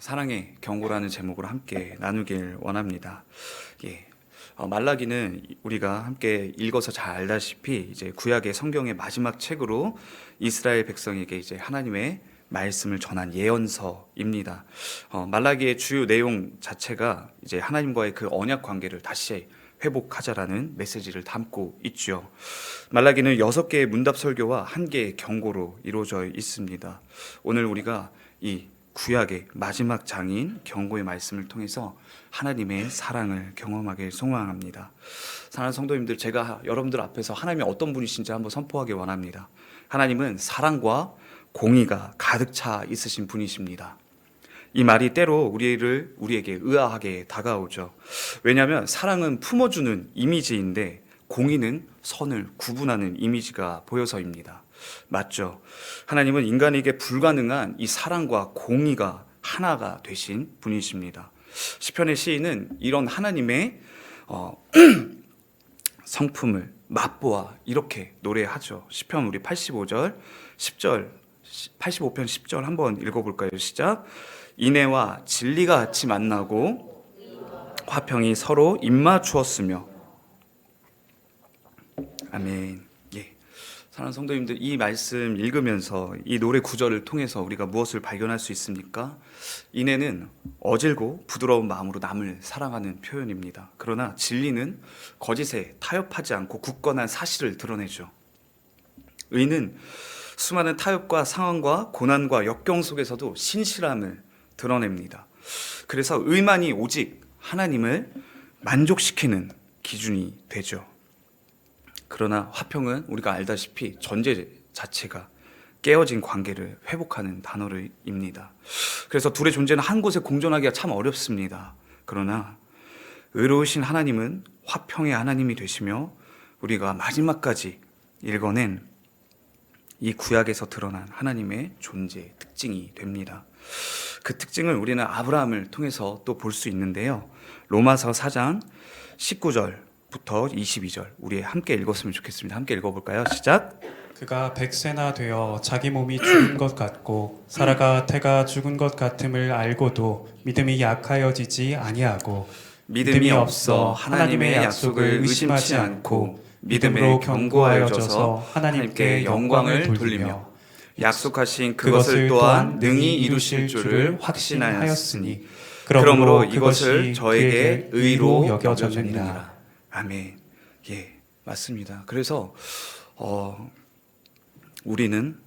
사랑의 경고라는 제목으로 함께 나누길 원합니다. 예. 말라기는 우리가 함께 읽어서 잘 알다시피 이제 구약의 성경의 마지막 책으로 이스라엘 백성에게 이제 하나님의 말씀을 전한 예언서입니다. 말라기의 주요 내용 자체가 이제 하나님과의 그 언약 관계를 다시 회복하자라는 메시지를 담고 있죠. 말라기는 6개의 문답 설교와 1개의 경고로 이루어져 있습니다. 오늘 우리가 이 구약의 마지막 장인 경고의 말씀을 통해서 하나님의 사랑을 경험하길 소망합니다. 사랑하는 성도님들, 제가 여러분들 앞에서 하나님이 어떤 분이신지 한번 선포하기 원합니다. 하나님은 사랑과 공의가 가득 차 있으신 분이십니다. 이 말이 때로 우리에게 의아하게 다가오죠. 왜냐하면 사랑은 품어주는 이미지인데 공의는 선을 구분하는 이미지가 보여서입니다. 맞죠? 하나님은 인간에게 불가능한 이 사랑과 공의가 하나가 되신 분이십니다. 시편의 시인은 이런 하나님의 성품을 맛보아 이렇게 노래하죠. 시편 우리 85편 10절 한번 읽어볼까요? 시작. 인애와 진리가 같이 만나고 화평이 서로 입맞추었으며. 아멘. 예. 사랑하는 성도님들, 이 말씀 읽으면서 이 노래 구절을 통해서 우리가 무엇을 발견할 수 있습니까? 인애는 어질고 부드러운 마음으로 남을 사랑하는 표현입니다. 그러나 진리는 거짓에 타협하지 않고 굳건한 사실을 드러내죠. 의는 수많은 타협과 상황과 고난과 역경 속에서도 신실함을 드러냅니다. 그래서 의만이 오직 하나님을 만족시키는 기준이 되죠. 그러나 화평은 우리가 알다시피 전제 자체가 깨어진 관계를 회복하는 단어입니다. 그래서 둘의 존재는 한 곳에 공존하기가 참 어렵습니다. 그러나 의로우신 하나님은 화평의 하나님이 되시며 우리가 마지막까지 읽어낸 이 구약에서 드러난 하나님의 존재 특징이 됩니다. 그 특징을 우리는 아브라함을 통해서 또 볼 수 있는데요. 로마서 4장 19절부터 22절 우리 함께 읽었으면 좋겠습니다. 함께 읽어볼까요? 시작. 그가 백세나 되어 자기 몸이 죽은 것 같고 사라가 태가 죽은 것 같음을 알고도 믿음이 약하여지지 아니하고 믿음이 없어 하나님의 약속을 의심하지 않고 믿음으로 견고하여져서 하나님께 영광을 돌리며 약속하신 그것을 또한 능히 이루실 줄을 확신하였으니 그러므로 이것을 저에게 의로 여겨졌느니라. 아멘. 예, 맞습니다. 그래서 우리는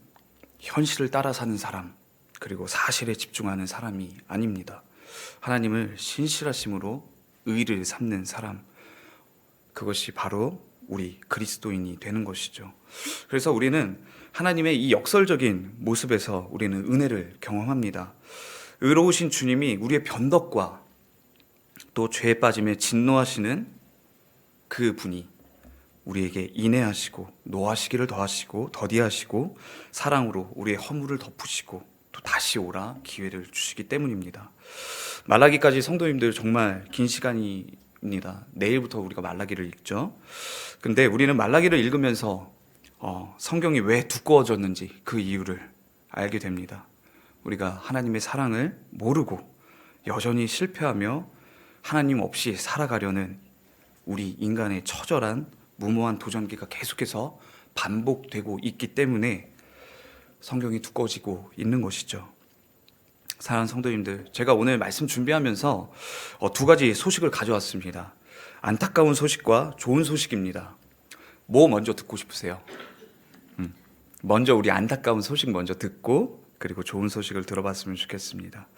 현실을 따라 사는 사람, 그리고 사실에 집중하는 사람이 아닙니다. 하나님을 신실하심으로 의를 삼는 사람, 그것이 바로 우리 그리스도인이 되는 것이죠. 그래서 우리는 하나님의 이 역설적인 모습에서 우리는 은혜를 경험합니다. 의로우신 주님이 우리의 변덕과 또 죄에 빠짐에 진노하시는 그 분이 우리에게 인애하시고 노하시기를 더디하시고 사랑으로 우리의 허물을 덮으시고 또 다시 오라 기회를 주시기 때문입니다. 말라기까지 성도님들 정말 긴 시간입니다. 내일부터 우리가 말라기를 읽죠. 근데 우리는 말라기를 읽으면서 성경이 왜 두꺼워졌는지 그 이유를 알게 됩니다. 우리가 하나님의 사랑을 모르고 여전히 실패하며 하나님 없이 살아가려는 우리 인간의 처절한 무모한 도전기가 계속해서 반복되고 있기 때문에 성경이 두꺼워지고 있는 것이죠. 사랑하는 성도님들, 제가 오늘 말씀 준비하면서 2가지 소식을 가져왔습니다. 안타까운 소식과 좋은 소식입니다. 뭐 먼저 듣고 싶으세요? 먼저 우리 안타까운 소식 먼저 듣고 그리고 좋은 소식을 들어봤으면 좋겠습니다.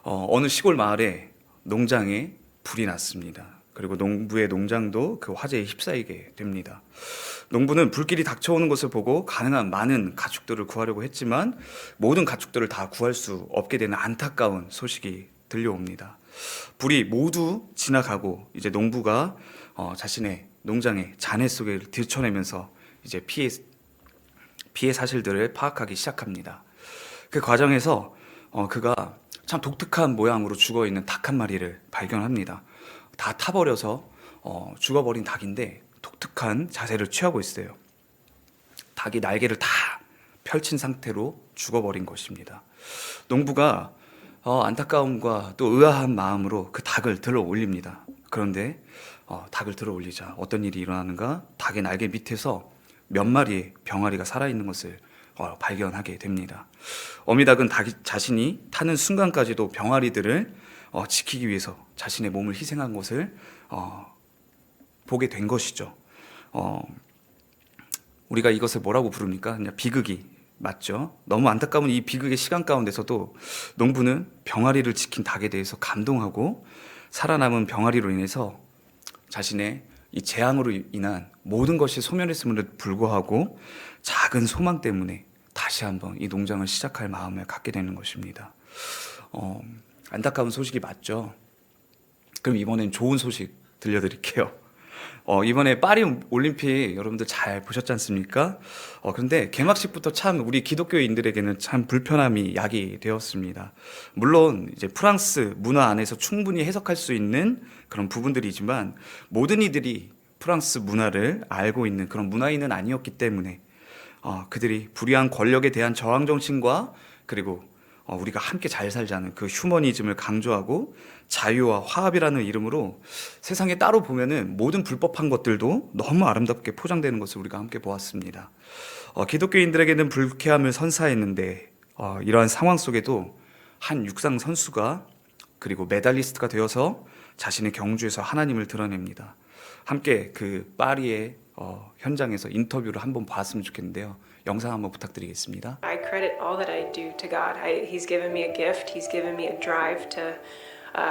어느 시골 마을에 농장에 불이 났습니다. 그리고 농부의 농장도 그 화재에 휩싸이게 됩니다. 농부는 불길이 닥쳐오는 것을 보고 가능한 많은 가축들을 구하려고 했지만 모든 가축들을 다 구할 수 없게 되는 안타까운 소식이 들려옵니다. 불이 모두 지나가고 이제 농부가 자신의 농장의 잔해 속에 들춰내면서 이제 피해 사실들을 파악하기 시작합니다. 그 과정에서 그가 참 독특한 모양으로 죽어있는 닭 한 마리를 발견합니다. 다 타버려서 죽어버린 닭인데 독특한 자세를 취하고 있어요. 닭이 날개를 다 펼친 상태로 죽어버린 것입니다. 농부가 안타까움과 또 의아한 마음으로 그 닭을 들어 올립니다. 그런데 닭을 들어 올리자 어떤 일이 일어나는가? 닭의 날개 밑에서 몇 마리의 병아리가 살아있는 것을 발견하게 됩니다. 어미닭은 자신이 타는 순간까지도 병아리들을 지키기 위해서 자신의 몸을 희생한 것을 보게 된 것이죠. 우리가 이것을 뭐라고 부릅니까? 그냥 비극이 맞죠. 너무 안타까운 이 비극의 시간 가운데서도 농부는 병아리를 지킨 닭에 대해서 감동하고 살아남은 병아리로 인해서 자신의 이 재앙으로 인한 모든 것이 소멸했음에도 불구하고 작은 소망 때문에 다시 한번 이 농장을 시작할 마음을 갖게 되는 것입니다. 안타까운 소식이 맞죠. 그럼 이번엔 좋은 소식 들려드릴게요. 이번에 파리 올림픽 여러분들 잘 보셨지 않습니까? 그런데 개막식부터 참 우리 기독교인들에게는 참 불편함이 야기되었습니다. 물론 이제 프랑스 문화 안에서 충분히 해석할 수 있는 그런 부분들이지만 모든 이들이 프랑스 문화를 알고 있는 그런 문화인은 아니었기 때문에 그들이 불의한 권력에 대한 저항 정신과 그리고 우리가 함께 잘 살자는 그 휴머니즘을 강조하고 자유와 화합이라는 이름으로 세상에 따로 보면은 모든 불법한 것들도 너무 아름답게 포장되는 것을 우리가 함께 보았습니다. 기독교인들에게는 불쾌함을 선사했는데 이러한 상황 속에도 한 육상 선수가 그리고 메달리스트가 되어서 자신의 경주에서 하나님을 드러냅니다. 함께 그 파리의 현장에서 인터뷰를 한번 봤으면 좋겠는데요. 영상 한번 부탁드리겠습니다. I credit all that I do to God. He's given me a gift. He's given me a drive to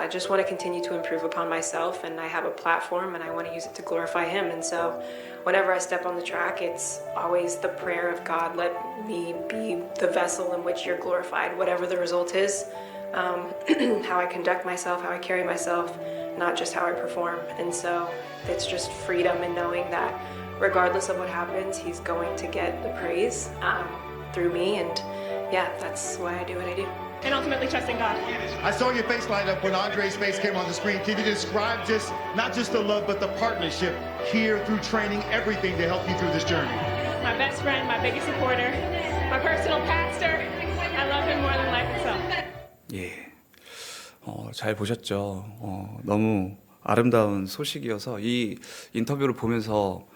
just want to continue to improve upon myself. And I have a platform and I want to use it to glorify Him. And so whenever I step on the track, it's always the prayer of God, let me be the vessel in which you're glorified, whatever the result is. How I conduct myself, how I carry myself, not just how I perform. And so it's just freedom in knowing that regardless of what happens, He's going to get the praise through me. And yeah, that's why I do what I do. And ultimately trusting God. I saw your face light up when Andre's face came on the screen. Can you describe just not just the love, but the partnership here through training, everything to help you through this journey? My best friend, my biggest supporter, my personal pastor. I love him more than life itself. 예, 잘 보셨죠. 너무 아름다운 소식이어서 이 인터뷰를 보면서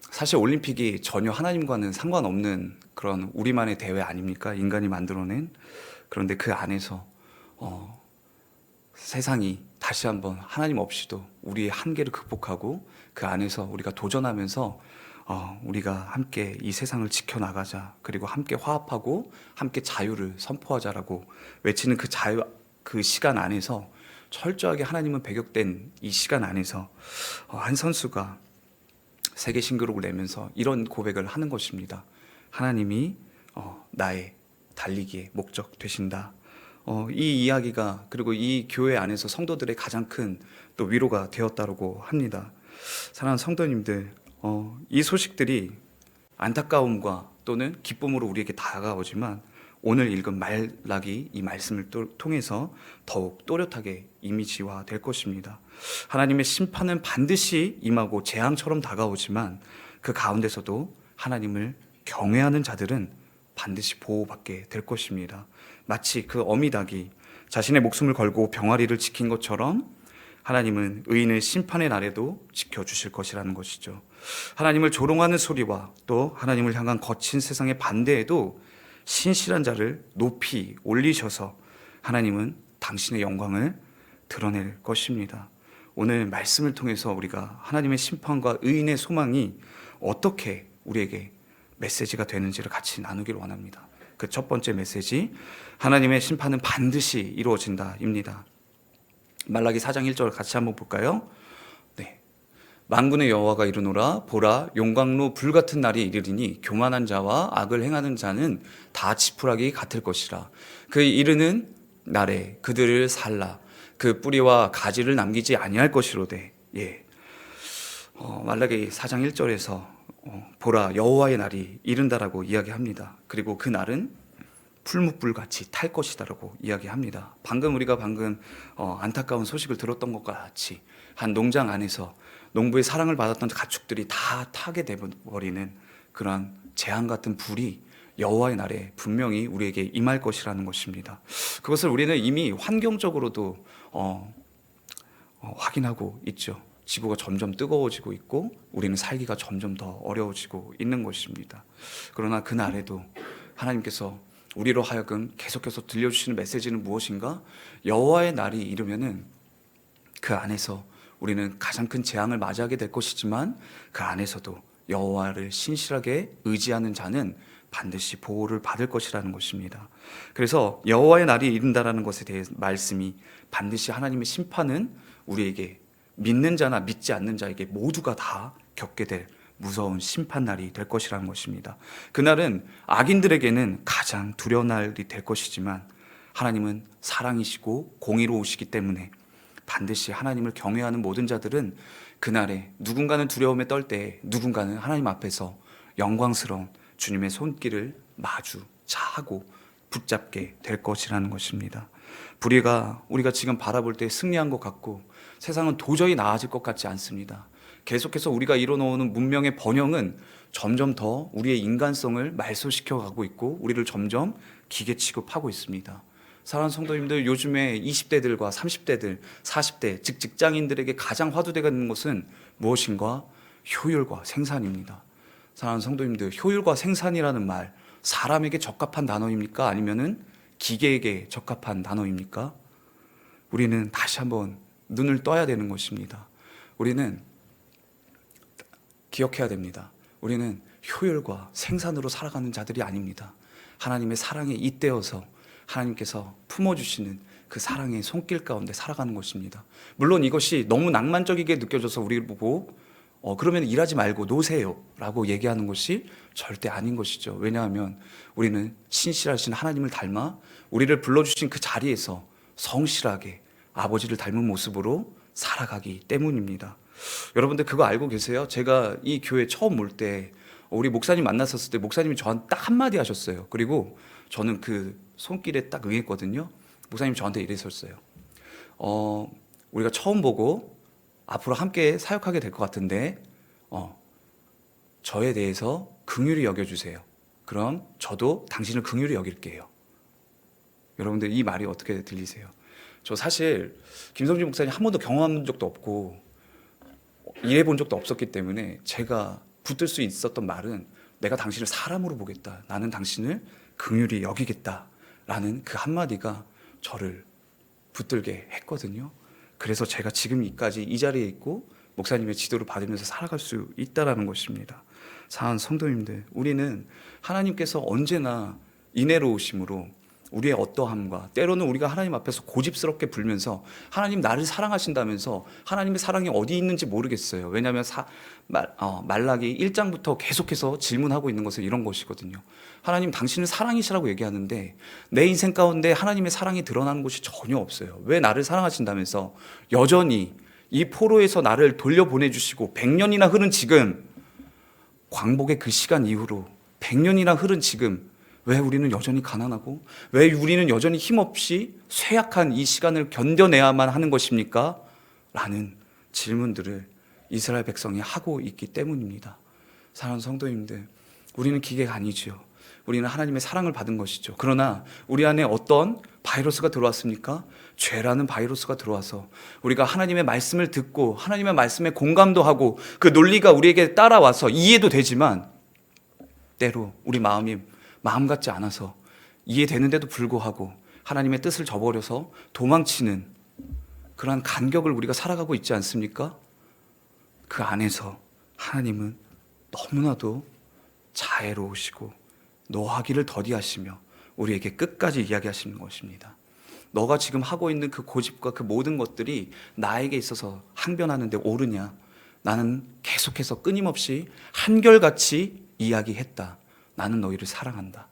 사실 올림픽이 전혀 하나님과는 상관없는 그런 우리만의 대회 아닙니까? 인간이 만들어낸. 그런데 그 안에서 세상이 다시 한번 하나님 없이도 우리의 한계를 극복하고 그 안에서 우리가 도전하면서 우리가 함께 이 세상을 지켜나가자, 그리고 함께 화합하고 함께 자유를 선포하자라고 외치는 그 시간 안에서 철저하게 하나님은 배격된 이 시간 안에서 한 선수가 세계 신기록을 내면서 이런 고백을 하는 것입니다. 하나님이 나의 달리기의 목적 되신다. 이 이야기가 그리고 이 교회 안에서 성도들의 가장 큰 또 위로가 되었다고 합니다. 사랑하는 성도님들, 이 소식들이 안타까움과 또는 기쁨으로 우리에게 다가오지만 오늘 읽은 말라기 이 말씀을 통해서 더욱 또렷하게 이미지화 될 것입니다. 하나님의 심판은 반드시 임하고 재앙처럼 다가오지만 그 가운데서도 하나님을 경외하는 자들은 반드시 보호받게 될 것입니다. 마치 그 어미닭이 자신의 목숨을 걸고 병아리를 지킨 것처럼 하나님은 의인을 심판의 날에도 지켜주실 것이라는 것이죠. 하나님을 조롱하는 소리와 또 하나님을 향한 거친 세상의 반대에도 신실한 자를 높이 올리셔서 하나님은 당신의 영광을 드러낼 것입니다. 오늘 말씀을 통해서 우리가 하나님의 심판과 의인의 소망이 어떻게 우리에게 메시지가 되는지를 같이 나누기를 원합니다. 그 첫 번째 메시지, 하나님의 심판은 반드시 이루어진다입니다. 말라기 4장 1절 같이 한번 볼까요? 네. 만군의 여호와가 이르노라, 보라, 용광로 불같은 날이 이르리니 교만한 자와 악을 행하는 자는 다 지푸라기 같을 것이라. 그 이르는 날에 그들을 살라. 그 뿌리와 가지를 남기지 아니할 것이로되. 예. 말라기 4장 1절에서 보라, 여호와의 날이 이른다라고 이야기합니다. 그리고 그 날은 풀무불같이 탈 것이다라고 이야기합니다. 우리가 안타까운 소식을 들었던 것과 같이 한 농장 안에서 농부의 사랑을 받았던 가축들이 다 타게 되어버리는 그런 재앙 같은 불이 여호와의 날에 분명히 우리에게 임할 것이라는 것입니다. 그것을 우리는 이미 환경적으로도 확인하고 있죠. 지구가 점점 뜨거워지고 있고 우리는 살기가 점점 더 어려워지고 있는 것입니다. 그러나 그 날에도 하나님께서 우리로 하여금 계속해서 들려주시는 메시지는 무엇인가? 여호와의 날이 이르면은 그 안에서 우리는 가장 큰 재앙을 맞이하게 될 것이지만 그 안에서도 여호와를 신실하게 의지하는 자는 반드시 보호를 받을 것이라는 것입니다. 그래서 여호와의 날이 이른다라는 것에 대해 말씀이 반드시 하나님의 심판은 우리에게 믿는 자나 믿지 않는 자에게 모두가 다 겪게 될 무서운 심판날이 될 것이라는 것입니다. 그날은 악인들에게는 가장 두려운 날이 될 것이지만 하나님은 사랑이시고 공의로우시기 때문에 반드시 하나님을 경외하는 모든 자들은 그날에 누군가는 두려움에 떨 때 누군가는 하나님 앞에서 영광스러운 주님의 손길을 마주차하고 붙잡게 될 것이라는 것입니다. 우리가 지금 바라볼 때 승리한 것 같고 세상은 도저히 나아질 것 같지 않습니다. 계속해서 우리가 이뤄놓은 문명의 번영은 점점 더 우리의 인간성을 말소시켜 가고 있고 우리를 점점 기계 취급하고 있습니다. 사랑하는 성도님들, 요즘에 20대들과 30대들, 40대, 즉 직장인들에게 가장 화두되는 것은 무엇인가? 효율과 생산입니다. 사랑하는 성도님들, 효율과 생산이라는 말, 사람에게 적합한 단어입니까? 아니면은 기계에게 적합한 단어입니까? 우리는 다시 한번 눈을 떠야 되는 것입니다. 우리는 기억해야 됩니다. 우리는 효율과 생산으로 살아가는 자들이 아닙니다. 하나님의 사랑에 잇대어서 하나님께서 품어주시는 그 사랑의 손길 가운데 살아가는 것입니다. 물론 이것이 너무 낭만적이게 느껴져서 우리를 보고 그러면 일하지 말고 노세요 라고 얘기하는 것이 절대 아닌 것이죠. 왜냐하면 우리는 신실하신 하나님을 닮아 우리를 불러주신 그 자리에서 성실하게 아버지를 닮은 모습으로 살아가기 때문입니다. 여러분들 그거 알고 계세요? 제가 이 교회 처음 올 때 우리 목사님 만났었을 때 목사님이 저한테 딱 한마디 하셨어요. 그리고 저는 그 손길에 딱 응했거든요. 목사님이 저한테 이랬었어요. 우리가 처음 보고 앞으로 함께 사역하게 될 것 같은데 저에 대해서 긍휼히 여겨주세요. 그럼 저도 당신을 긍휼히 여길게요. 여러분들 이 말이 어떻게 들리세요? 저 사실 김성진 목사님 한 번도 경험한 적도 없고 일해본 적도 없었기 때문에 제가 붙들 수 있었던 말은 내가 당신을 사람으로 보겠다. 나는 당신을 긍휼히 여기겠다라는 그 한마디가 저를 붙들게 했거든요. 그래서 제가 지금까지 이 자리에 있고 목사님의 지도를 받으면서 살아갈 수 있다라는 것입니다. 사랑하는 성도님들, 우리는 하나님께서 언제나 인애로우심으로 우리의 어떠함과 때로는 우리가 하나님 앞에서 고집스럽게 불면서 하나님 나를 사랑하신다면서 하나님의 사랑이 어디 있는지 모르겠어요. 왜냐하면 말라기 1장부터 계속해서 질문하고 있는 것은 이런 것이거든요. 하나님 당신은 사랑이시라고 얘기하는데 내 인생 가운데 하나님의 사랑이 드러나는 것이 전혀 없어요. 왜 나를 사랑하신다면서 여전히 이 포로에서 나를 돌려보내주시고 100년이나 흐른 지금, 광복의 그 시간 이후로 100년이나 흐른 지금 왜 우리는 여전히 가난하고 왜 우리는 여전히 힘없이 쇠약한 이 시간을 견뎌내야만 하는 것입니까? 라는 질문들을 이스라엘 백성이 하고 있기 때문입니다. 사랑하는 성도님들, 우리는 기계가 아니죠. 우리는 하나님의 사랑을 받은 것이죠. 그러나 우리 안에 어떤 바이러스가 들어왔습니까? 죄라는 바이러스가 들어와서 우리가 하나님의 말씀을 듣고 하나님의 말씀에 공감도 하고 그 논리가 우리에게 따라와서 이해도 되지만 때로 우리 마음이 마음 같지 않아서 이해되는데도 불구하고 하나님의 뜻을 저버려서 도망치는 그러한 간격을 우리가 살아가고 있지 않습니까? 그 안에서 하나님은 너무나도 자애로우시고 노하기를 더디하시며 우리에게 끝까지 이야기하시는 것입니다. 너가 지금 하고 있는 그 고집과 그 모든 것들이 나에게 있어서 항변하는데 옳으냐? 나는 계속해서 끊임없이 한결같이 이야기했다. 나는 너희를 사랑한다.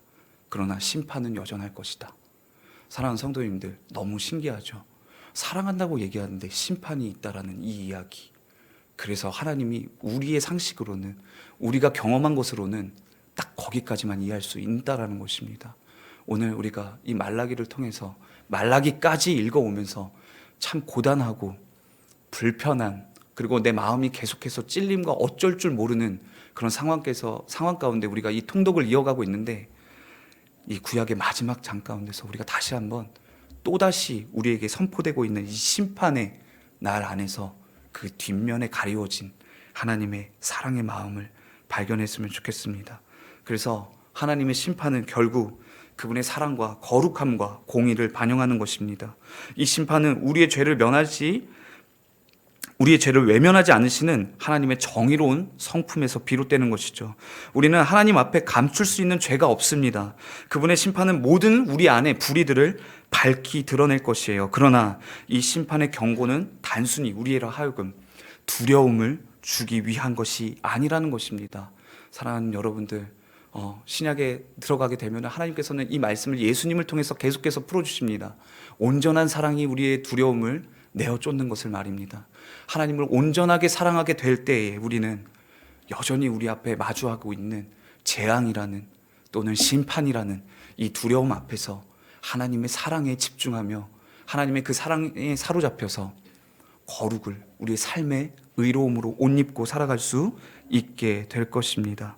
그러나 심판은 여전할 것이다. 사랑하는 성도님들, 너무 신기하죠? 사랑한다고 얘기하는데 심판이 있다라는 이 이야기. 그래서 하나님이 우리의 상식으로는, 우리가 경험한 것으로는 딱 거기까지만 이해할 수 있다라는 것입니다. 오늘 우리가 이 말라기를 통해서 말라기까지 읽어오면서 참 고단하고 불편한, 그리고 내 마음이 계속해서 찔림과 어쩔 줄 모르는 그런 상황 가운데 우리가 이 통독을 이어가고 있는데 이 구약의 마지막 장 가운데서 우리가 다시 한번 또다시 우리에게 선포되고 있는 이 심판의 날 안에서 그 뒷면에 가리워진 하나님의 사랑의 마음을 발견했으면 좋겠습니다. 그래서 하나님의 심판은 결국 그분의 사랑과 거룩함과 공의를 반영하는 것입니다. 이 심판은 우리의 죄를 외면하지 않으시는 하나님의 정의로운 성품에서 비롯되는 것이죠. 우리는 하나님 앞에 감출 수 있는 죄가 없습니다. 그분의 심판은 모든 우리 안의 불의들을 밝히 드러낼 것이에요. 그러나 이 심판의 경고는 단순히 우리로 하여금 두려움을 주기 위한 것이 아니라는 것입니다. 사랑하는 여러분들, 신약에 들어가게 되면 하나님께서는 이 말씀을 예수님을 통해서 계속해서 풀어주십니다. 온전한 사랑이 우리의 두려움을 내어 쫓는 것을 말입니다. 하나님을 온전하게 사랑하게 될 때에 우리는 여전히 우리 앞에 마주하고 있는 재앙이라는 또는 심판이라는 이 두려움 앞에서 하나님의 사랑에 집중하며 하나님의 그 사랑에 사로잡혀서 거룩을 우리의 삶의 의로움으로 옷 입고 살아갈 수 있게 될 것입니다.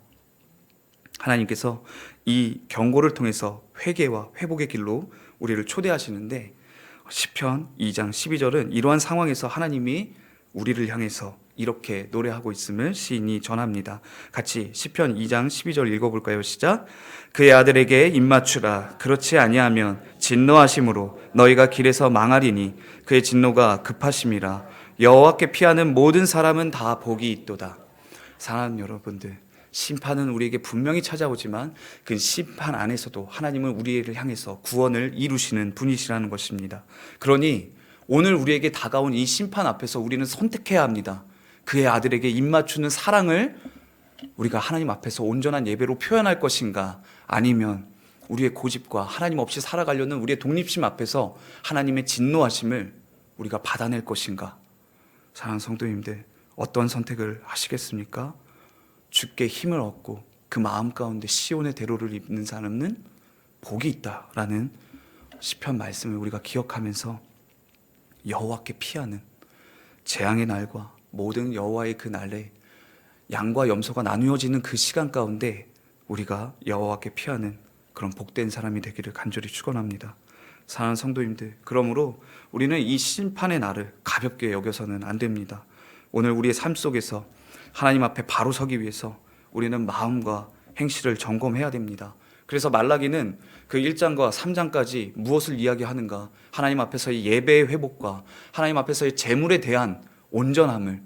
하나님께서 이 경고를 통해서 회개와 회복의 길로 우리를 초대하시는데 시편 2장 12절은 이러한 상황에서 하나님이 우리를 향해서 이렇게 노래하고 있음을 시인이 전합니다. 같이 시편 2장 12절 읽어볼까요? 시작. 그의 아들에게 입맞추라. 그렇지 아니하면 진노하심으로 너희가 길에서 망하리니 그의 진노가 급하심이라. 여호와께 피하는 모든 사람은 다 복이 있도다. 사랑하는 여러분들, 심판은 우리에게 분명히 찾아오지만 그 심판 안에서도 하나님은 우리를 향해서 구원을 이루시는 분이시라는 것입니다. 그러니 오늘 우리에게 다가온 이 심판 앞에서 우리는 선택해야 합니다. 그의 아들에게 입맞추는 사랑을 우리가 하나님 앞에서 온전한 예배로 표현할 것인가, 아니면 우리의 고집과 하나님 없이 살아가려는 우리의 독립심 앞에서 하나님의 진노하심을 우리가 받아낼 것인가. 사랑하는 성도님들, 어떤 선택을 하시겠습니까? 주께 힘을 얻고 그 마음 가운데 시온의 대로를 입는 사람은 복이 있다라는 시편 말씀을 우리가 기억하면서 여호와께 피하는 재앙의 날과 모든 여호와의 그 날에 양과 염소가 나누어지는 그 시간 가운데 우리가 여호와께 피하는 그런 복된 사람이 되기를 간절히 축원합니다. 사랑하는 성도님들, 그러므로 우리는 이 심판의 날을 가볍게 여겨서는 안 됩니다. 오늘 우리의 삶 속에서 하나님 앞에 바로 서기 위해서 우리는 마음과 행실을 점검해야 됩니다. 그래서 말라기는 그 1장과 3장까지 무엇을 이야기하는가? 하나님 앞에서의 예배의 회복과 하나님 앞에서의 재물에 대한 온전함을,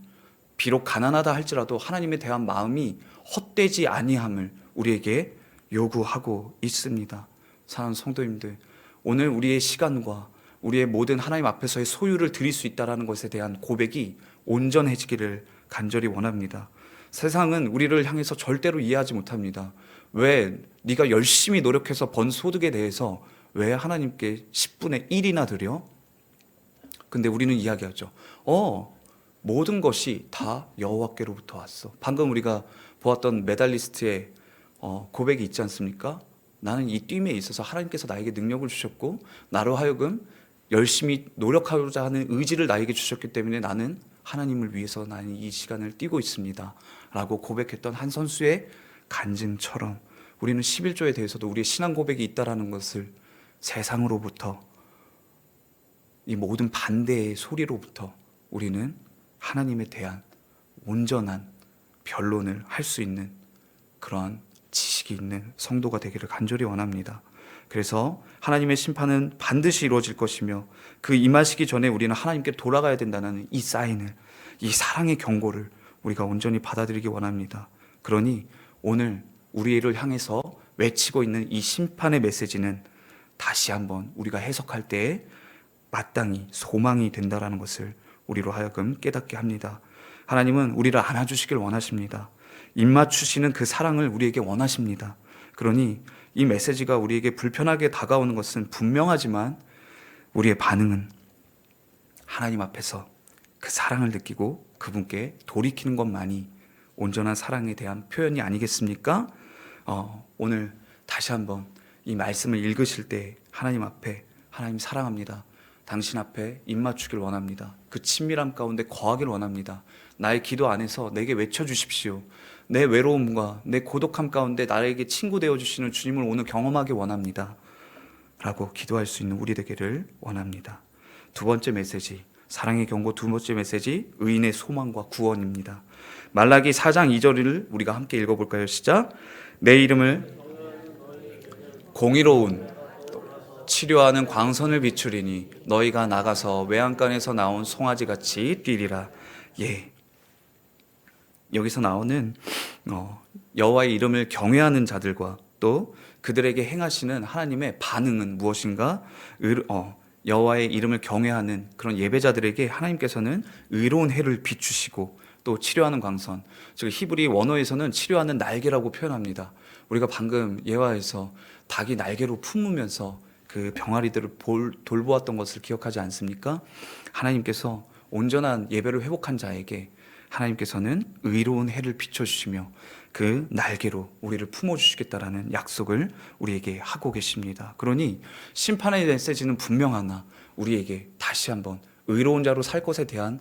비록 가난하다 할지라도 하나님에 대한 마음이 헛되지 아니함을 우리에게 요구하고 있습니다. 사랑하는 성도님들, 오늘 우리의 시간과 우리의 모든 하나님 앞에서의 소유를 드릴 수 있다는 것에 대한 고백이 온전해지기를 간절히 원합니다. 세상은 우리를 향해서 절대로 이해하지 못합니다. 왜 네가 열심히 노력해서 번 소득에 대해서 왜 하나님께 10분의 1이나 드려? 근데 우리는 이야기하죠. 모든 것이 다 여호와께로부터 왔어. 방금 우리가 보았던 메달리스트의 고백이 있지 않습니까? 나는 이 뜀에 있어서 하나님께서 나에게 능력을 주셨고 나로 하여금 열심히 노력하고자 하는 의지를 나에게 주셨기 때문에 나는 하나님을 위해서 나는 이 시간을 뛰고 있습니다 라고 고백했던 한 선수의 간증처럼 우리는 11조에 대해서도 우리의 신앙 고백이 있다는 것을 세상으로부터, 이 모든 반대의 소리로부터 우리는 하나님에 대한 온전한 변론을 할 수 있는 그러한 지식이 있는 성도가 되기를 간절히 원합니다. 그래서 하나님의 심판은 반드시 이루어질 것이며 그 임하시기 전에 우리는 하나님께 돌아가야 된다는 이 사인을, 이 사랑의 경고를 우리가 온전히 받아들이기 원합니다. 그러니 오늘 우리를 향해서 외치고 있는 이 심판의 메시지는 다시 한번 우리가 해석할 때에 마땅히 소망이 된다는 것을 우리로 하여금 깨닫게 합니다. 하나님은 우리를 안아주시길 원하십니다. 입맞추시는 그 사랑을 우리에게 원하십니다. 그러니 이 메시지가 우리에게 불편하게 다가오는 것은 분명하지만 우리의 반응은 하나님 앞에서 그 사랑을 느끼고 그분께 돌이키는 것만이 온전한 사랑에 대한 표현이 아니겠습니까? 오늘 다시 한번 이 말씀을 읽으실 때 하나님 앞에, 하나님 사랑합니다. 당신 앞에 입 맞추길 원합니다. 그 친밀함 가운데 거하길 원합니다. 나의 기도 안에서 내게 외쳐주십시오. 내 외로움과 내 고독함 가운데 나에게 친구 되어주시는 주님을 오늘 경험하기 원합니다. 라고 기도할 수 있는 우리 되기를 원합니다. 두 번째 메시지, 사랑의 경고 두 번째 메시지, 의인의 소망과 구원입니다. 말라기 4장 2절을 우리가 함께 읽어볼까요? 시작. 내 이름을 공의로운 치료하는 광선을 비추리니 너희가 나가서 외양간에서 나온 송아지같이 뛰리라. 예, 여기서 나오는 여호와의 이름을 경외하는 자들과 또 그들에게 행하시는 하나님의 반응은 무엇인가? 여호와의 이름을 경외하는 그런 예배자들에게 하나님께서는 의로운 해를 비추시고 또 치료하는 광선, 즉 히브리 원어에서는 치료하는 날개라고 표현합니다. 우리가 방금 예화에서 닭이 날개로 품으면서 그 병아리들을 돌보았던 것을 기억하지 않습니까? 하나님께서 온전한 예배를 회복한 자에게 하나님께서는 의로운 해를 비춰주시며 그 날개로 우리를 품어주시겠다라는 약속을 우리에게 하고 계십니다. 그러니 심판의 메시지는 분명하나 우리에게 다시 한번 의로운 자로 살 것에 대한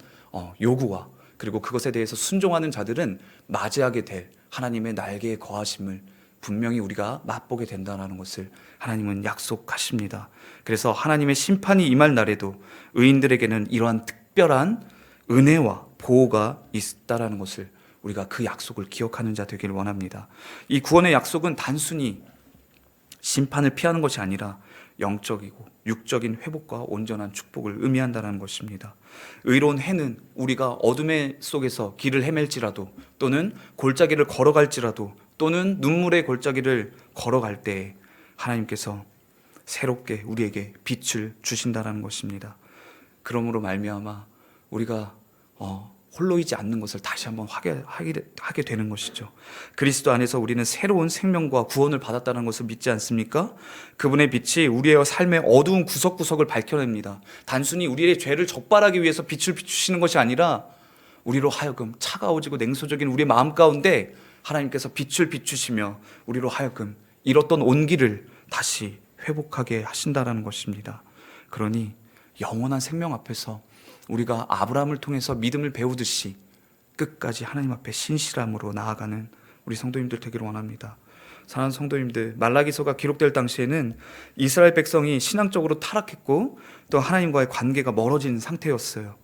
요구와 그리고 그것에 대해서 순종하는 자들은 맞이하게 될 하나님의 날개에 거하심을 분명히 우리가 맛보게 된다는 것을 하나님은 약속하십니다. 그래서 하나님의 심판이 임할 날에도 의인들에게는 이러한 특별한 은혜와 보호가 있다라는 것을 우리가 그 약속을 기억하는 자 되기를 원합니다. 이 구원의 약속은 단순히 심판을 피하는 것이 아니라 영적이고 육적인 회복과 온전한 축복을 의미한다는 것입니다. 의로운 해는 우리가 어둠의 속에서 길을 헤맬지라도 또는 골짜기를 걸어갈지라도 또는 눈물의 골짜기를 걸어갈 때 하나님께서 새롭게 우리에게 빛을 주신다는 것입니다. 그러므로 말미암아 우리가 홀로이지 않는 것을 다시 한번 하게 되는 것이죠. 그리스도 안에서 우리는 새로운 생명과 구원을 받았다는 것을 믿지 않습니까? 그분의 빛이 우리의 삶의 어두운 구석구석을 밝혀냅니다. 단순히 우리의 죄를 적발하기 위해서 빛을 비추시는 것이 아니라 우리로 하여금 차가워지고 냉소적인 우리의 마음 가운데 하나님께서 빛을 비추시며 우리로 하여금 잃었던 온기를 다시 회복하게 하신다는 것입니다. 그러니 영원한 생명 앞에서 우리가 아브라함을 통해서 믿음을 배우듯이 끝까지 하나님 앞에 신실함으로 나아가는 우리 성도님들 되기를 원합니다. 사랑하는 성도님들, 말라기서가 기록될 당시에는 이스라엘 백성이 신앙적으로 타락했고 또 하나님과의 관계가 멀어진 상태였어요.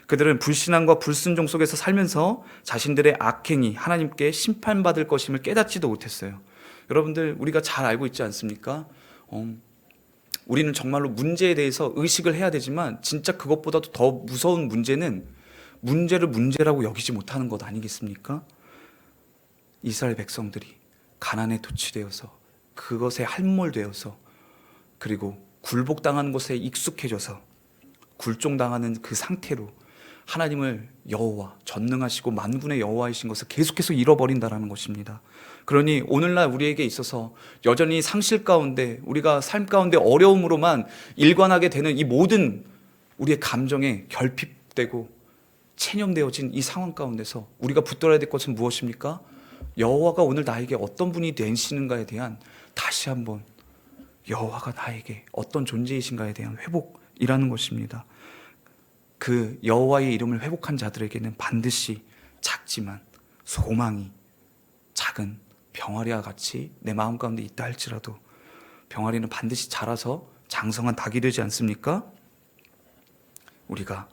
그들은 불신앙과 불순종 속에서 살면서 자신들의 악행이 하나님께 심판받을 것임을 깨닫지도 못했어요. 여러분들, 우리가 잘 알고 있지 않습니까? 우리는 정말로 문제에 대해서 의식을 해야 되지만 진짜 그것보다도 더 무서운 문제는 문제를 문제라고 여기지 못하는 것 아니겠습니까? 이스라엘 백성들이 가난에 도취되어서 그것에 함몰되어서 그리고 굴복당하는 것에 익숙해져서 굴종당하는 그 상태로 하나님을 여호와, 전능하시고 만군의 여호와이신 것을 계속해서 잃어버린다는 것입니다. 그러니 오늘날 우리에게 있어서 여전히 상실 가운데 우리가 삶 가운데 어려움으로만 일관하게 되는 이 모든 우리의 감정에 결핍되고 체념되어진 이 상황 가운데서 우리가 붙들어야 될 것은 무엇입니까? 여호와가 오늘 나에게 어떤 분이 되시는가에 대한 다시 한번 여호와가 나에게 어떤 존재이신가에 대한 회복이라는 것입니다. 그 여호와의 이름을 회복한 자들에게는 반드시 작지만 소망이 작은 병아리와 같이 내 마음 가운데 있다 할지라도 병아리는 반드시 자라서 장성한 닭이 되지 않습니까? 우리가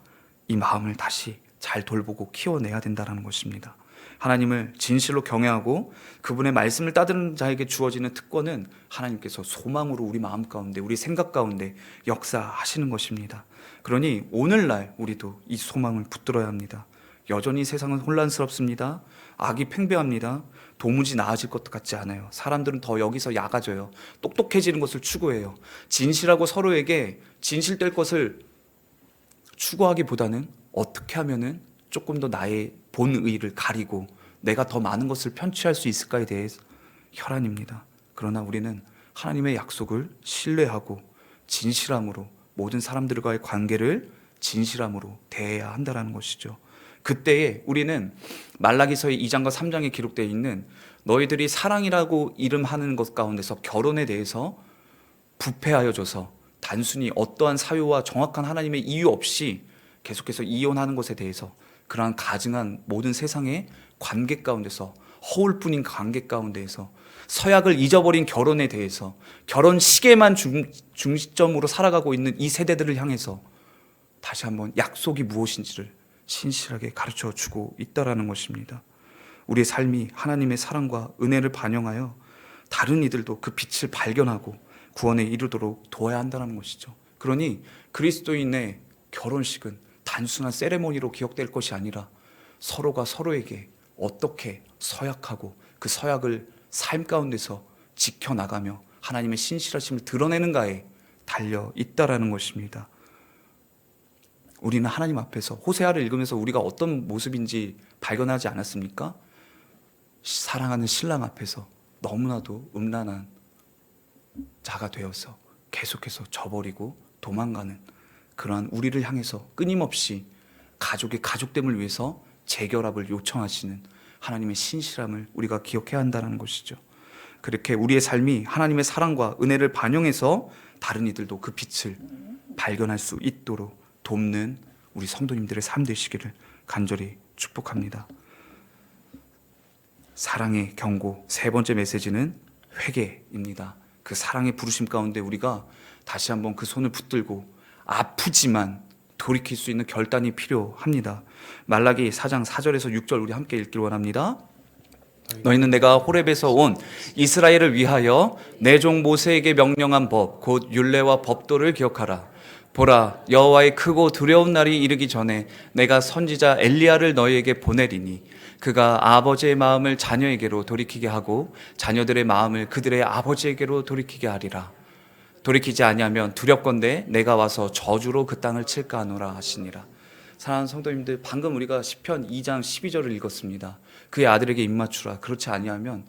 이 마음을 다시 잘 돌보고 키워내야 된다는 것입니다. 하나님을 진실로 경외하고 그분의 말씀을 따르는 자에게 주어지는 특권은 하나님께서 소망으로 우리 마음 가운데 우리 생각 가운데 역사하시는 것입니다. 그러니 오늘날 우리도 이 소망을 붙들어야 합니다. 여전히 세상은 혼란스럽습니다. 악이 팽배합니다. 도무지 나아질 것 같지 않아요. 사람들은 더 여기서 약아져요. 똑똑해지는 것을 추구해요. 진실하고 서로에게 진실될 것을 추구하기보다는 어떻게 하면은 조금 더 나의 본의를 가리고 내가 더 많은 것을 편취할 수 있을까에 대해서 혈안입니다. 그러나 우리는 하나님의 약속을 신뢰하고 진실함으로 모든 사람들과의 관계를 진실함으로 대해야 한다는 것이죠. 그때에 우리는 말라기서의 2장과 3장에 기록되어 있는 너희들이 사랑이라고 이름하는 것 가운데서 결혼에 대해서 부패하여져서 단순히 어떠한 사유와 정확한 하나님의 이유 없이 계속해서 이혼하는 것에 대해서, 그러한 가증한 모든 세상의 관계 가운데서, 허울뿐인 관계 가운데에서, 서약을 잊어버린 결혼에 대해서, 결혼식에만 중심점으로 살아가고 있는 이 세대들을 향해서 다시 한번 약속이 무엇인지를 신실하게 가르쳐 주고 있다라는 것입니다. 우리의 삶이 하나님의 사랑과 은혜를 반영하여 다른 이들도 그 빛을 발견하고 구원에 이르도록 도와야 한다는 것이죠. 그러니 그리스도인의 결혼식은 단순한 세레모니로 기억될 것이 아니라 서로가 서로에게 어떻게 서약하고 그 서약을 삶 가운데서 지켜나가며 하나님의 신실하심을 드러내는가에 달려 있다라는 것입니다. 우리는 하나님 앞에서 호세아를 읽으면서 우리가 어떤 모습인지 발견하지 않았습니까? 사랑하는 신랑 앞에서 너무나도 음란한 자가 되어서 계속해서 저버리고 도망가는 그러한 우리를 향해서 끊임없이 가족의 가족됨을 위해서 재결합을 요청하시는 하나님의 신실함을 우리가 기억해야 한다는 것이죠. 그렇게 우리의 삶이 하나님의 사랑과 은혜를 반영해서 다른 이들도 그 빛을 발견할 수 있도록 돕는 우리 성도님들의 삶 되시기를 간절히 축복합니다. 사랑의 경고, 세 번째 메시지는 회개입니다. 그 사랑의 부르심 가운데 우리가 다시 한번 그 손을 붙들고 아프지만 돌이킬 수 있는 결단이 필요합니다. 말라기 4장 4절에서 6절 우리 함께 읽기를 원합니다. 너희는 내가 호렙에서 온 이스라엘을 위하여 내 종 모세에게 명령한 법 곧 율례와 법도를 기억하라. 보라, 여호와의 크고 두려운 날이 이르기 전에 내가 선지자 엘리야를 너희에게 보내리니 그가 아버지의 마음을 자녀에게로 돌이키게 하고 자녀들의 마음을 그들의 아버지에게로 돌이키게 하리라. 돌이키지 아니하면 두렵건대 내가 와서 저주로 그 땅을 칠까 하노라 하시니라. 사랑하는 성도님들, 방금 우리가 시편 2장 12절을 읽었습니다. 그의 아들에게 입맞추라. 그렇지 아니하면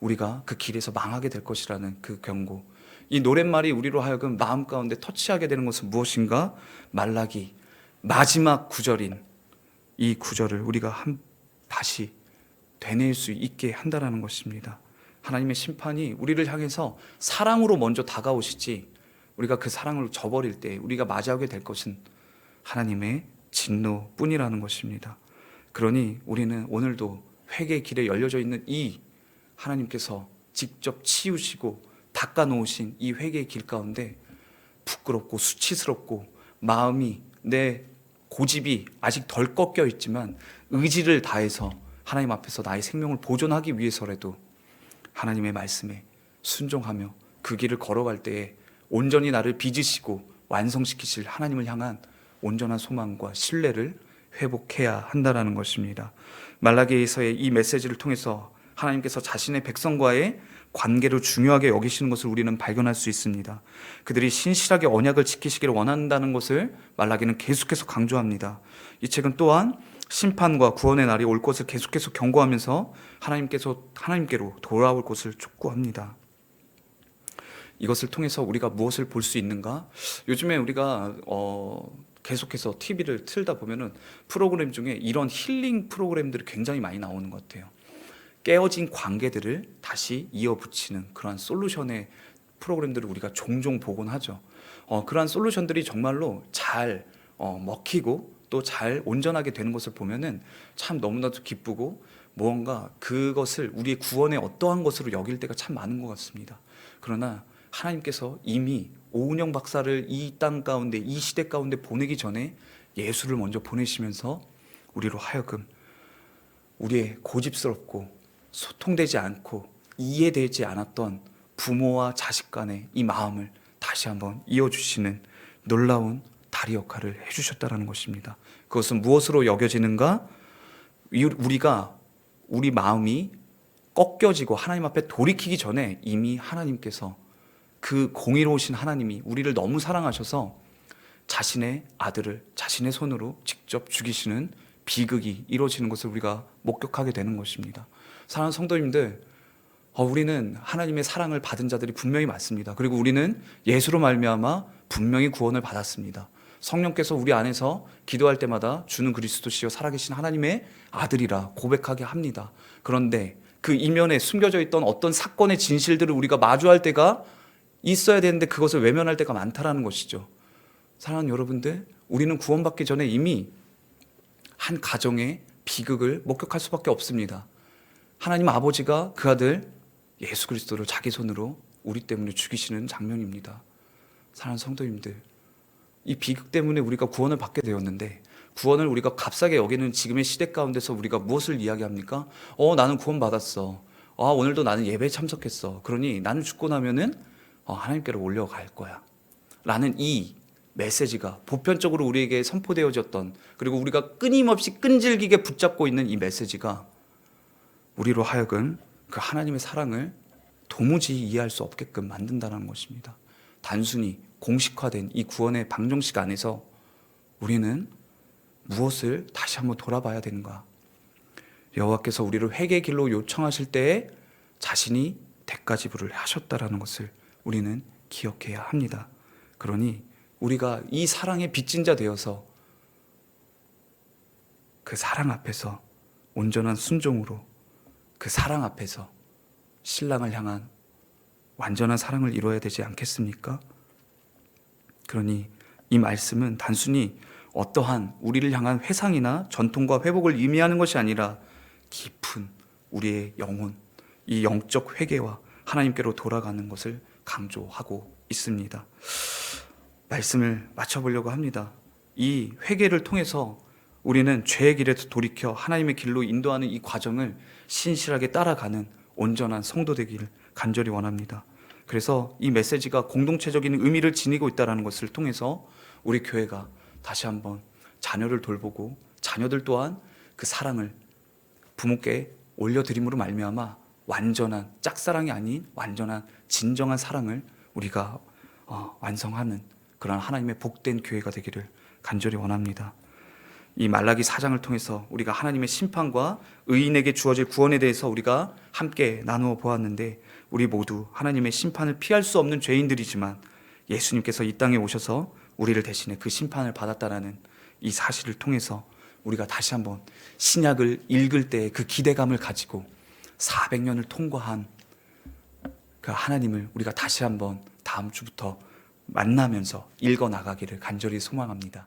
우리가 그 길에서 망하게 될 것이라는 그 경고. 이 노랫말이 우리로 하여금 마음 가운데 터치하게 되는 것은 무엇인가? 말라기 마지막 구절인 이 구절을 우리가 다시 되뇌일 수 있게 한다는 것입니다. 하나님의 심판이 우리를 향해서 사랑으로 먼저 다가오시지, 우리가 그 사랑을 저버릴 때 우리가 맞이하게 될 것은 하나님의 진노뿐이라는 것입니다. 그러니 우리는 오늘도 회개의 길에 열려져 있는 이 하나님께서 직접 치우시고 닦아놓으신 이 회개의 길 가운데 부끄럽고 수치스럽고 마음이, 내 고집이 아직 덜 꺾여 있지만 의지를 다해서 하나님 앞에서 나의 생명을 보존하기 위해서라도 하나님의 말씀에 순종하며 그 길을 걸어갈 때에 온전히 나를 빚으시고 완성시키실 하나님을 향한 온전한 소망과 신뢰를 회복해야 한다는 것입니다. 말라기에서의 이 메시지를 통해서 하나님께서 자신의 백성과의 관계를 중요하게 여기시는 것을 우리는 발견할 수 있습니다. 그들이 신실하게 언약을 지키시기를 원한다는 것을 말라기는 계속해서 강조합니다. 이 책은 또한 심판과 구원의 날이 올 것을 계속해서 경고하면서 하나님께로 돌아올 것을 촉구합니다. 이것을 통해서 우리가 무엇을 볼 수 있는가? 요즘에 우리가 계속해서 TV를 틀다 보면은 프로그램 중에 이런 힐링 프로그램들이 굉장히 많이 나오는 것 같아요. 깨어진 관계들을 다시 이어붙이는 그러한 솔루션의 프로그램들을 우리가 종종 보곤 하죠. 그러한 솔루션들이 정말로 잘 먹히고 또 잘 온전하게 되는 것을 보면은 참 너무나도 기쁘고 무언가 그것을 우리의 구원의 어떠한 것으로 여길 때가 참 많은 것 같습니다. 그러나 하나님께서 이미 오은영 박사를 이 땅 가운데, 이 시대 가운데 보내기 전에 예수를 먼저 보내시면서 우리로 하여금 우리의 고집스럽고 소통되지 않고 이해되지 않았던 부모와 자식 간의 이 마음을 다시 한번 이어주시는 놀라운 다리 역할을 해주셨다는 것입니다. 그것은 무엇으로 여겨지는가? 우리 마음이 꺾여지고 하나님 앞에 돌이키기 전에 이미 하나님께서, 그 공의로우신 하나님이 우리를 너무 사랑하셔서 자신의 아들을 자신의 손으로 직접 죽이시는 비극이 이루어지는 것을 우리가 목격하게 되는 것입니다. 사랑하는 성도님들, 우리는 하나님의 사랑을 받은 자들이 분명히 많습니다. 그리고 우리는 예수로 말미암아 분명히 구원을 받았습니다. 성령께서 우리 안에서 기도할 때마다 주는 그리스도시여 살아계신 하나님의 아들이라 고백하게 합니다. 그런데 그 이면에 숨겨져 있던 어떤 사건의 진실들을 우리가 마주할 때가 있어야 되는데 그것을 외면할 때가 많다라는 것이죠. 사랑하는 여러분들, 우리는 구원받기 전에 이미 한 가정의 비극을 목격할 수밖에 없습니다. 하나님 아버지가 그 아들 예수 그리스도를 자기 손으로 우리 때문에 죽이시는 장면입니다. 사랑하는 성도님들, 이 비극 때문에 우리가 구원을 받게 되었는데, 구원을 우리가 값싸게 여기는 지금의 시대 가운데서 우리가 무엇을 이야기합니까? 나는 구원받았어. 오늘도 나는 예배에 참석했어. 그러니 나는 죽고 나면은 하나님께로 올려갈 거야 라는 이 메시지가 보편적으로 우리에게 선포되어졌던, 그리고 우리가 끊임없이 끈질기게 붙잡고 있는 이 메시지가 우리로 하여금 그 하나님의 사랑을 도무지 이해할 수 없게끔 만든다는 것입니다. 단순히 공식화된 이 구원의 방정식 안에서 우리는 무엇을 다시 한번 돌아봐야 되는가? 여호와께서 우리를 회개의 길로 요청하실 때에 자신이 대가 지불을 하셨다라는 것을 우리는 기억해야 합니다. 그러니 우리가 이 사랑의 빚진 자 되어서 그 사랑 앞에서 온전한 순종으로, 그 사랑 앞에서 신랑을 향한 완전한 사랑을 이루어야 되지 않겠습니까? 그러니 이 말씀은 단순히 어떠한 우리를 향한 회상이나 전통과 회복을 의미하는 것이 아니라 깊은 우리의 영혼, 이 영적 회개와 하나님께로 돌아가는 것을 강조하고 있습니다. 말씀을 마쳐보려고 합니다. 이 회개를 통해서 우리는 죄의 길에서 돌이켜 하나님의 길로 인도하는 이 과정을 신실하게 따라가는 온전한 성도 되기를 간절히 원합니다. 그래서 이 메시지가 공동체적인 의미를 지니고 있다는 것을 통해서 우리 교회가 다시 한번 자녀를 돌보고, 자녀들 또한 그 사랑을 부모께 올려드림으로 말미암아 완전한 짝사랑이 아닌 완전한 진정한 사랑을 우리가 완성하는 그런 하나님의 복된 교회가 되기를 간절히 원합니다. 이 말라기 4장을 통해서 우리가 하나님의 심판과 의인에게 주어질 구원에 대해서 우리가 함께 나누어 보았는데, 우리 모두 하나님의 심판을 피할 수 없는 죄인들이지만 예수님께서 이 땅에 오셔서 우리를 대신해 그 심판을 받았다라는 이 사실을 통해서 우리가 다시 한번 신약을 읽을 때의 그 기대감을 가지고 400년을 통과한 그 하나님을 우리가 다시 한번 다음 주부터 만나면서 읽어 나가기를 간절히 소망합니다.